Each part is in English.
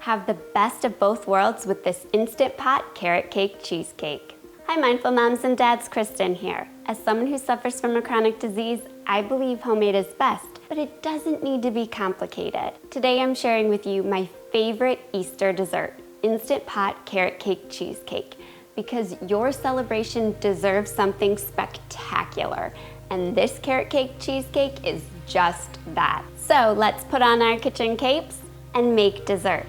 Have the best of both worlds with this Instant Pot Carrot Cake Cheesecake. Hi Mindful Moms and Dads, Kristen here. As someone who suffers from a chronic disease, I believe homemade is best, but it doesn't need to be complicated. Today I'm sharing with you my favorite Easter dessert, Instant Pot Carrot Cake Cheesecake, because your celebration deserves something spectacular, and this carrot cake cheesecake is just that. So let's put on our kitchen capes and make dessert.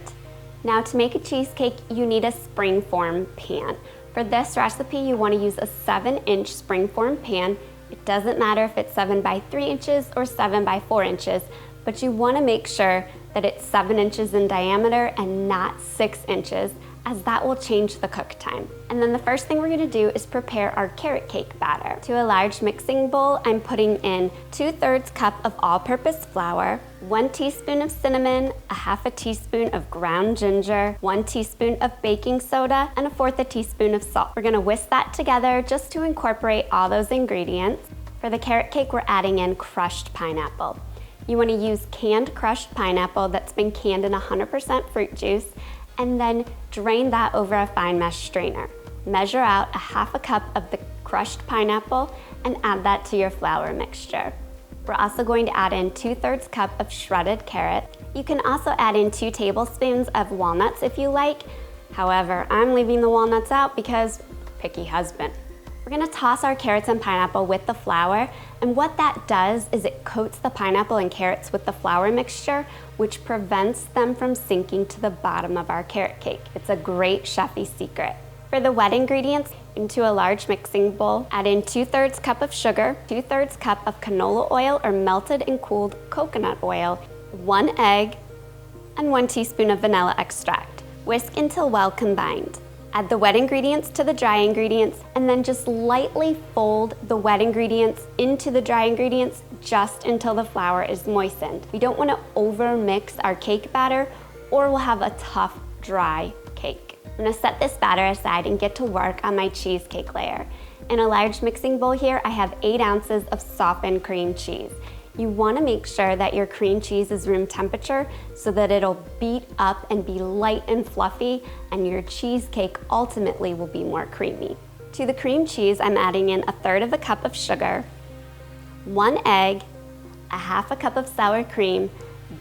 Now to make a cheesecake, you need a springform pan. For this recipe, you want to use a 7-inch springform pan. It doesn't matter if it's 7 by 3 inches or 7 by 4 inches, but you want to make sure that it's 7 inches in diameter and not 6 inches, as that will change the cook time. And then the first thing we're going to do is prepare our carrot cake batter. To a large mixing bowl, I'm putting in 2/3 cup of all-purpose flour, 1 teaspoon of cinnamon, a 1/2 teaspoon of ground ginger, 1 teaspoon of baking soda, and 1/4 teaspoon of salt. We're going to whisk that together just to incorporate all those ingredients. For the carrot cake, we're adding in crushed pineapple. You want to use canned crushed pineapple that's been canned in 100% fruit juice, and then drain that over a fine mesh strainer. Measure out a 1/2 cup of the crushed pineapple and add that to your flour mixture. We're also going to add in 2/3 cup of shredded carrot. You can also add in 2 tablespoons of walnuts if you like. However, I'm leaving the walnuts out because picky husband. We're gonna toss our carrots and pineapple with the flour, and what that does is it coats the pineapple and carrots with the flour mixture, which prevents them from sinking to the bottom of our carrot cake. It's a great chefy secret. For the wet ingredients, into a large mixing bowl, add in 2/3 cup of sugar, 2/3 cup of canola oil or melted and cooled coconut oil, 1 egg, and 1 teaspoon of vanilla extract. Whisk until well combined. Add the wet ingredients to the dry ingredients, and then just lightly fold the wet ingredients into the dry ingredients just until the flour is moistened. We don't want to over mix our cake batter or we'll have a tough, dry cake. I'm gonna set this batter aside and get to work on my cheesecake layer. In a large mixing bowl here, I have 8 ounces of softened cream cheese. You wanna make sure that your cream cheese is room temperature so that it'll beat up and be light and fluffy, and your cheesecake ultimately will be more creamy. To the cream cheese, I'm adding in 1/3 cup of sugar, 1 egg, a 1/2 cup of sour cream.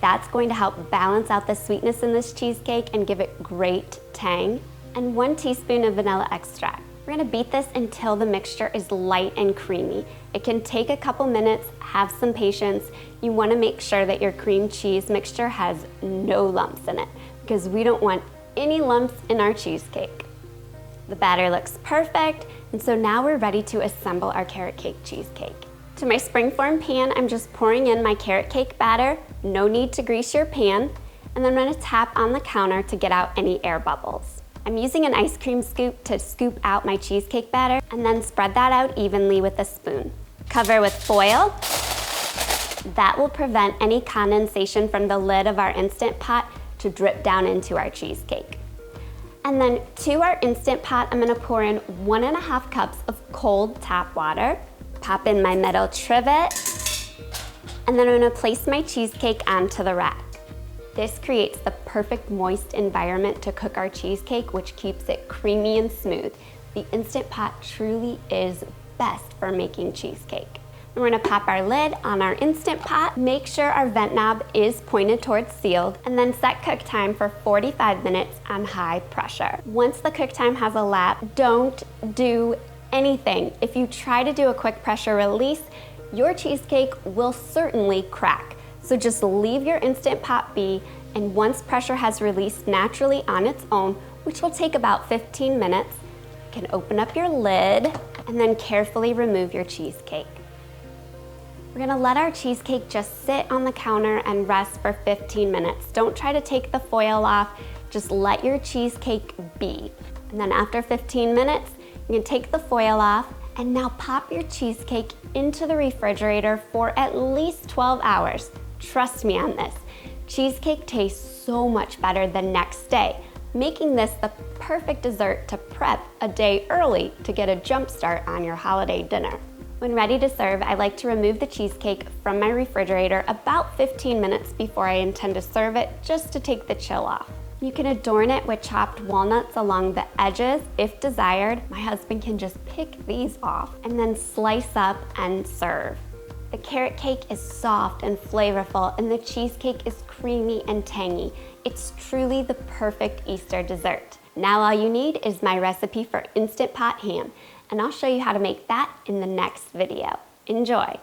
That's going to help balance out the sweetness in this cheesecake and give it great tang, and 1 teaspoon of vanilla extract. We're gonna beat this until the mixture is light and creamy. It can take a couple minutes, have some patience. You wanna make sure that your cream cheese mixture has no lumps in it, because we don't want any lumps in our cheesecake. The batter looks perfect, and so now we're ready to assemble our carrot cake cheesecake. To my springform pan, I'm just pouring in my carrot cake batter. No need to grease your pan. And then I'm gonna tap on the counter to get out any air bubbles. I'm using an ice cream scoop to scoop out my cheesecake batter, and then spread that out evenly with a spoon. Cover with foil. That will prevent any condensation from the lid of our Instant Pot to drip down into our cheesecake. And then to our Instant Pot, I'm gonna pour in 1.5 cups of cold tap water, pop in my metal trivet, and then I'm gonna place my cheesecake onto the rack. This creates the perfect moist environment to cook our cheesecake, which keeps it creamy and smooth. The Instant Pot truly is best for making cheesecake. We're gonna pop our lid on our Instant Pot, make sure our vent knob is pointed towards sealed, and then set cook time for 45 minutes on high pressure. Once the cook time has elapsed, don't do anything. If you try to do a quick pressure release, your cheesecake will certainly crack. So just leave your Instant Pot be, and once pressure has released naturally on its own, which will take about 15 minutes, you can open up your lid and then carefully remove your cheesecake. We're gonna let our cheesecake just sit on the counter and rest for 15 minutes. Don't try to take the foil off, just let your cheesecake be. And then after 15 minutes, you can take the foil off, and now pop your cheesecake into the refrigerator for at least 12 hours. Trust me on this. Cheesecake tastes so much better the next day, making this the perfect dessert to prep a day early to get a jump start on your holiday dinner. When ready to serve, I like to remove the cheesecake from my refrigerator about 15 minutes before I intend to serve it, just to take the chill off. You can adorn it with chopped walnuts along the edges if desired. My husband can just pick these off and then slice up and serve. The carrot cake is soft and flavorful, and the cheesecake is creamy and tangy. It's truly the perfect Easter dessert. Now all you need is my recipe for Instant Pot ham, and I'll show you how to make that in the next video. Enjoy!